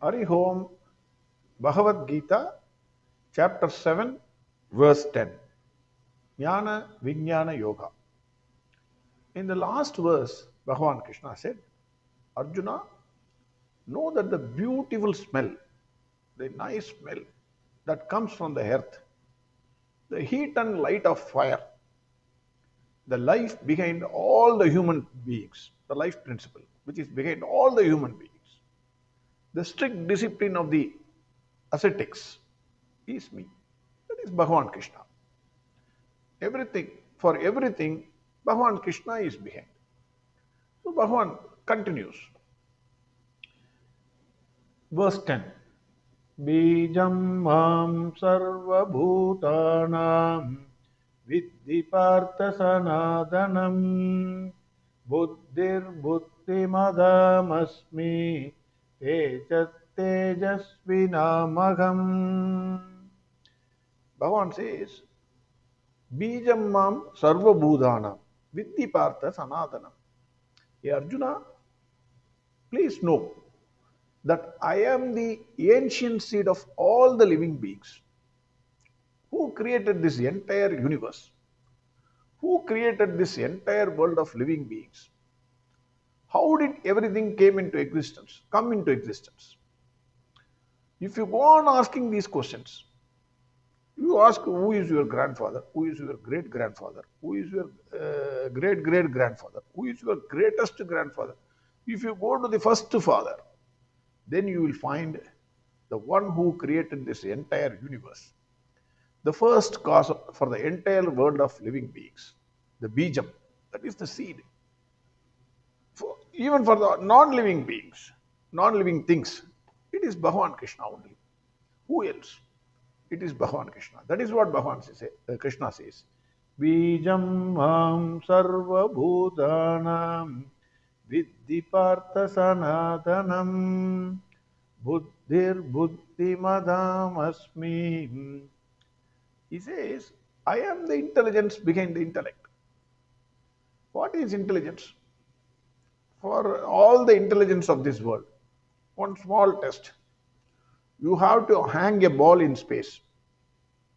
Hari Om, Bhagavad Gita, chapter 7, verse 10. Jnana Vijnana Yoga. In the last verse, Bhagwan Krishna said, Arjuna, know that the beautiful smell, the nice smell that comes from the earth, the heat and light of fire, the life behind all the human beings, the life principle, which is behind all the human beings, the strict discipline of the ascetics is me. That is Bhagwan Krishna. Everything, for everything, Bhagwan Krishna is behind. So Bhagwan continues. Verse 10. Bijam mam sarva bhutanam viddhi partha sanadanam buddhir buddhimadam asmi tejat tejasvinamagam. Bhagavan says, Bijam mam sarva bhutanam viddhi partha sanadanam. Hey Arjuna, please know that I am the ancient seed of all the living beings. Who created this entire universe? Who created this entire world of living beings? How did everything come into existence? If you go on asking these questions, you ask who is your grandfather, who is your great grandfather, who is your great great grandfather, who is your greatest grandfather. If you go to the first father, then you will find the one who created this entire universe, the first cause for the entire world of living beings, the bijam, that is the seed. Even for the non-living beings, non-living things, it is Bhagwan Krishna only. Who else? It is Bhagwan Krishna. That is what Krishna says. Bijam mam sarva bhutanam viddhi partha sanatanam buddhir buddhimadam asmi. He says, I am the intelligence behind the intellect. What is intelligence? For all the intelligence of this world, one small test. You have to hang a ball in space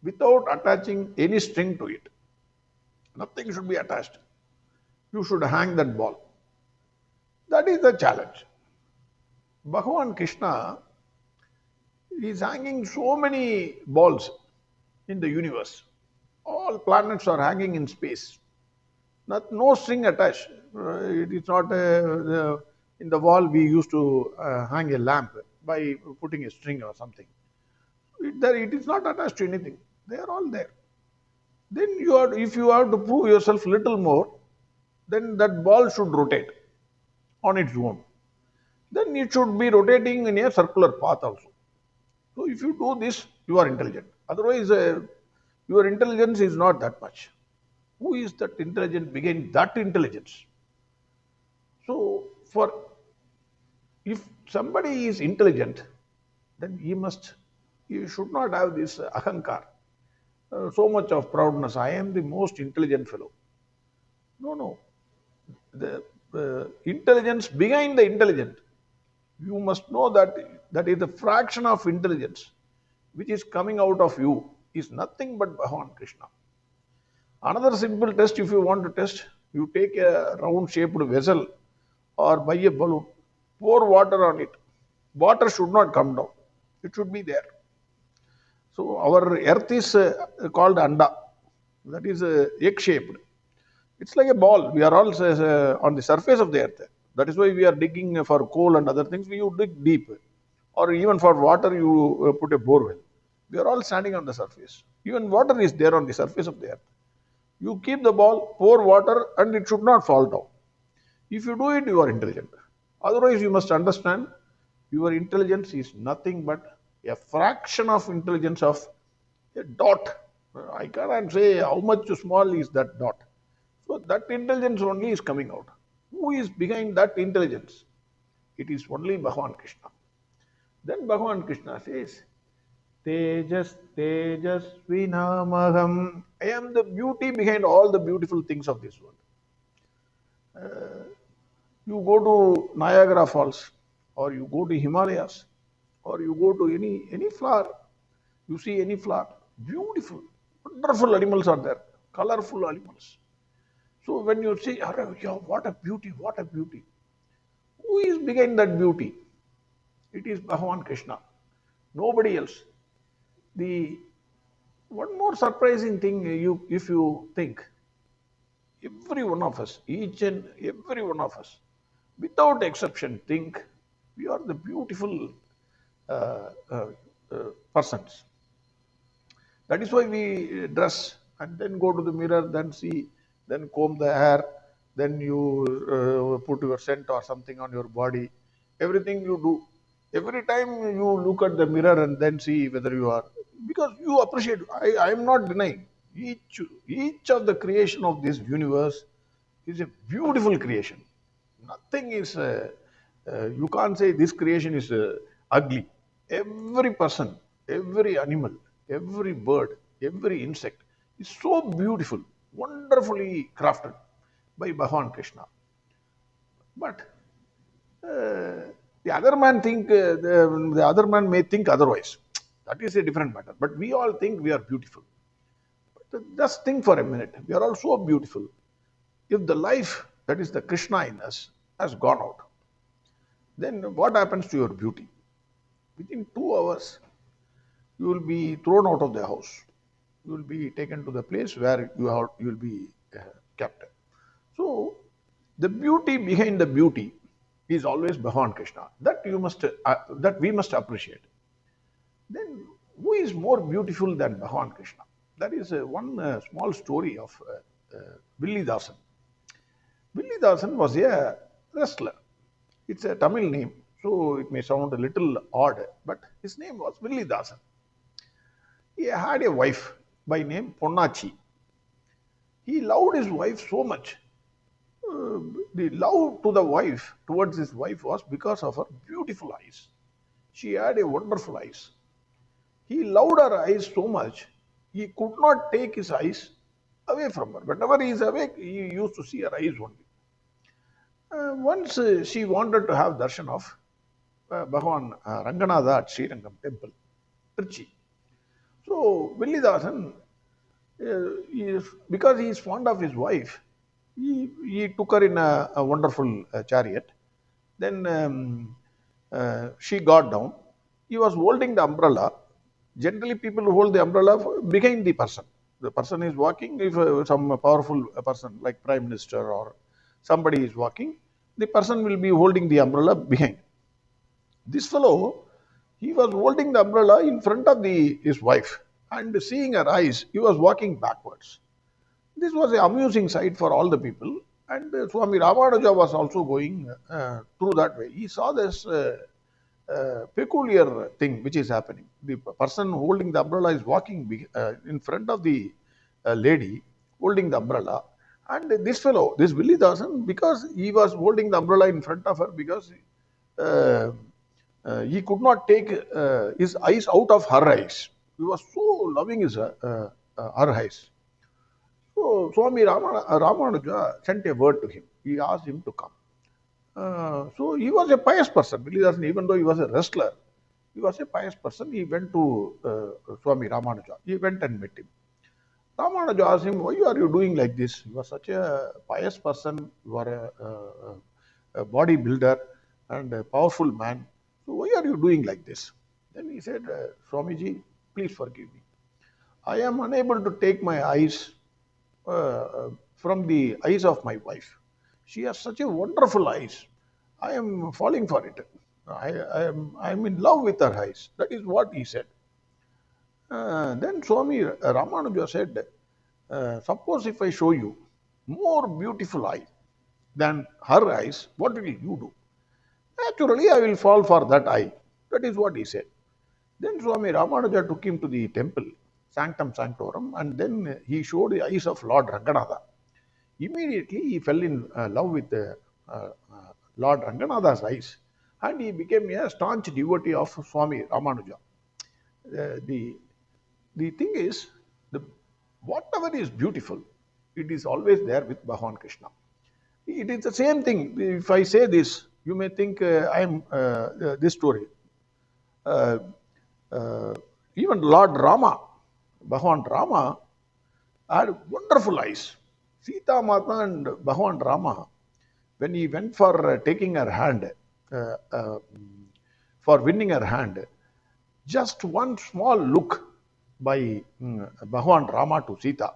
without attaching any string to it. Nothing should be attached. You should hang that ball. That is the challenge. Bhagavan Krishna is hanging so many balls in the universe. All planets are hanging in space. No string attached. It is not in the wall we used to hang a lamp by putting a string or something. It is not attached to anything. They are all there. Then if you have to prove yourself little more, then that ball should rotate on its own. Then it should be rotating in a circular path also. So if you do this, you are intelligent. Otherwise, your intelligence is not that much. Who is that intelligent behind that intelligence? So, if somebody is intelligent, then he should not have this ahankar, so much of proudness. I am the most intelligent fellow. No. The intelligence behind the intelligent, you must know that is the fraction of intelligence which is coming out of you is nothing but Bhagavan Krishna. Another simple test, if you want to test, you take a round shaped vessel or buy a balloon, pour water on it. Water should not come down. It should be there. So our earth is called Anda. That is egg shaped. It's like a ball. We are all on the surface of the earth. That is why we are digging for coal and other things. You dig deep. Or even for water, you put a borewell. We are all standing on the surface. Even water is there on the surface of the earth. You keep the ball, pour water, and it should not fall down. If you do it, you are intelligent. Otherwise, you must understand your intelligence is nothing but a fraction of intelligence of a dot. I cannot say how much small is that dot. So that intelligence only is coming out. Who is behind that intelligence? It is only Bhagavan Krishna. Then Bhagavan Krishna says, Tejas Tejasvinamaham. I am the beauty behind all the beautiful things of this world. You go to Niagara Falls or you go to Himalayas, or you go to any flower, you see any flower, beautiful, wonderful animals are there, colorful animals. So when you say, "Arre, yeah, what a beauty, what a beauty," who is behind that beauty? It is Bhagwan Krishna, nobody else. The one more surprising thing, if you think, every one of us, each and every one of us, without exception, think we are the beautiful uh, uh, persons. That is why we dress and then go to the mirror, then see, then comb the hair, then you put your scent or something on your body. Everything you do. Every time you look at the mirror and then see whether you are, because you appreciate. I am not denying. Each of the creation of this universe is a beautiful creation. Nothing is, you can't say this creation is ugly. Every person, every animal, every bird, every insect is so beautiful, wonderfully crafted by Bhagwan Krishna. But the other man the other man may think otherwise. That is a different matter. But we all think we are beautiful. But just think for a minute. We are all so beautiful. If the life that is the Krishna in us has gone out, then what happens to your beauty? Within 2 hours, you will be thrown out of the house. You will be taken to the place where you will be kept. So, the beauty behind the beauty is always Bhagwan Krishna. That we must appreciate. Then, who is more beautiful than Bhagwan Krishna? That is one small story of Villi Dasan. Villi Dasan was a wrestler. It's a Tamil name, so it may sound a little odd, but his name was Villi Dasan. He had a wife by name Ponnachi. He loved his wife so much. The love to the wife, towards his wife, was because of her beautiful eyes. She had a wonderful eyes. He loved her eyes so much, he could not take his eyes away from her. Whenever he is awake, he used to see her eyes only. Once she wanted to have darshan of Bhagwan Ranganatha at Srirangam temple, Trichy. So Villidasan, because he is fond of his wife, he took her in a wonderful chariot. Then she got down. He was holding the umbrella. Generally, people hold the umbrella behind the person. The person is walking. If some powerful person like Prime Minister or somebody is walking, the person will be holding the umbrella behind. This fellow, he was holding the umbrella in front of his wife, and seeing her eyes, he was walking backwards. This was an amusing sight for all the people, and Swami Ramanuja was also going through that way. He saw this peculiar thing which is happening. The person holding the umbrella is walking in front of the lady holding the umbrella, and this fellow, this Villi Dasan, because he was holding the umbrella in front of her, because uh, he could not take his eyes out of her eyes. He was so loving her eyes. So Swami Ramanuja sent a word to him. He asked him to come. So he was a pious person. Villi Dasan, even though he was a wrestler, he was a pious person. He went to Swami Ramanuja. He went and met him. Ramanuja asked him, "Why are you doing like this? You are such a pious person. You are a bodybuilder and a powerful man. So why are you doing like this?" Then he said, "Swamiji, please forgive me. I am unable to take my eyes from the eyes of my wife. She has such a wonderful eyes. I am falling for it. I am in love with her eyes." That is what he said. Then Swami Ramanuja said, "Suppose if I show you more beautiful eye than her eyes, what will you do?" "Naturally, I will fall for that eye." That is what he said. Then Swami Ramanuja took him to the temple, Sanctum Sanctorum, and then he showed the eyes of Lord Ranganatha. Immediately, he fell in love with Lord Ranganatha's eyes, and he became a staunch devotee of Swami Ramanuja. The thing is, the, whatever is beautiful, it is always there with Bhagwan Krishna. It is the same thing. If I say this, you may think I am this story. uh, uh, even Lord Rama, Bhagwan Rama, had wonderful eyes. Sita Mata and Bhagwan Rama, when he went for taking her hand, uh, uh, for winning her hand, just one small look by Bhagwan Rama to Sita,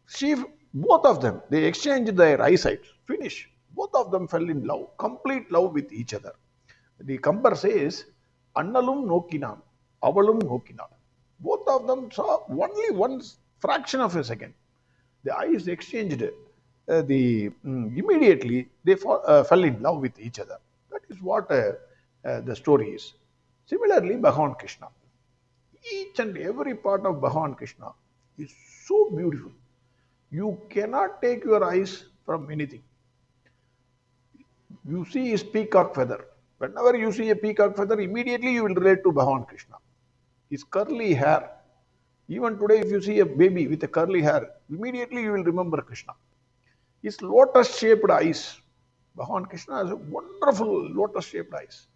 she, both of them, they exchanged their eyesight. Finish. Both of them fell in love, complete love with each other. The Kambar says, Annalum Nokinam, Avalum Nokinam. Both of them saw only one fraction of a second. The eyes exchanged. Immediately they fell in love with each other. That is what the story is. Similarly, Bhagwan Krishna. Each and every part of Bhagwan Krishna is so beautiful. You cannot take your eyes from anything. You see his peacock feather. Whenever you see a peacock feather, immediately you will relate to Bhagwan Krishna. His curly hair. Even today, if you see a baby with a curly hair, immediately you will remember Krishna. His lotus-shaped eyes. Bhagwan Krishna has a wonderful lotus-shaped eyes.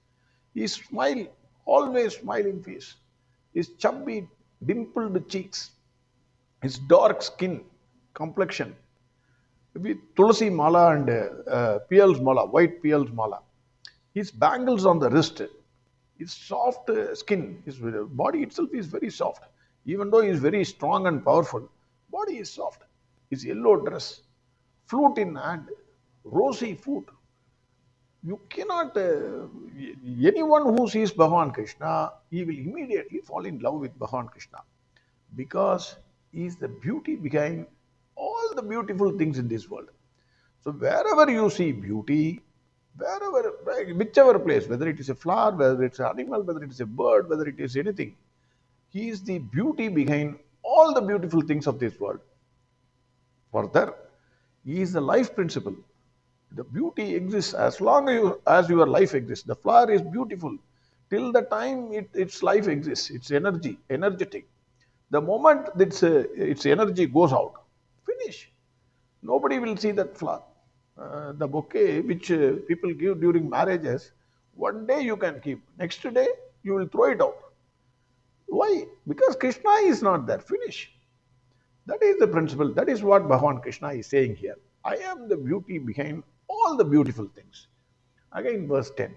His smile, always smiling face. His chubby, dimpled cheeks. His dark skin, complexion. With tulsi mala and pearls mala, white pearls mala. His bangles on the wrist. His soft skin, his body itself is very soft. Even though he is very strong and powerful, body is soft. His yellow dress, flute in hand, rosy foot. You cannot, anyone who sees Bhagwan Krishna, he will immediately fall in love with Bhagwan Krishna because he is the beauty behind all the beautiful things in this world. So wherever you see beauty, wherever, whichever place, whether it is a flower, whether it's an animal, whether it is a bird, whether it is anything, he is the beauty behind all the beautiful things of this world. Further, he is the life principle. The beauty exists as long as your life exists. The flower is beautiful till the time its life exists. It's energetic. The moment its energy goes out, finish. Nobody will see that flower. The bouquet which people give during marriages, one day you can keep. Next day, you will throw it out. Why? Because Krishna is not there. Finish. That is the principle. That is what Bhagwan Krishna is saying here. I am the beauty behind all the beautiful things. Again, verse 10.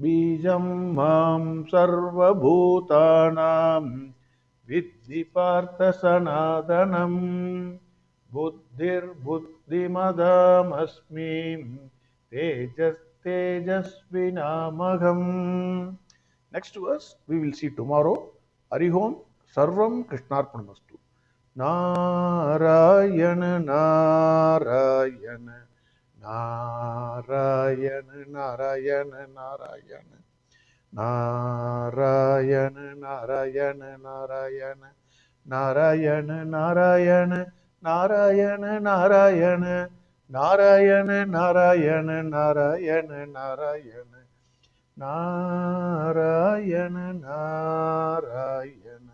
Bijam mam sarva bhutanam vidhi partha sanadanam buddhir buddhimadam asmi tejas tejasvinamagam. Next verse we will see tomorrow. Arihom Sarvam Krishnarpanamastu. Narayana Narayana Narayana Narayana Narayana Narayana Narayana Narayana Narayana Narayana Narayana Narayana Narayana Narayana Narayana Narayana Narayana Narayana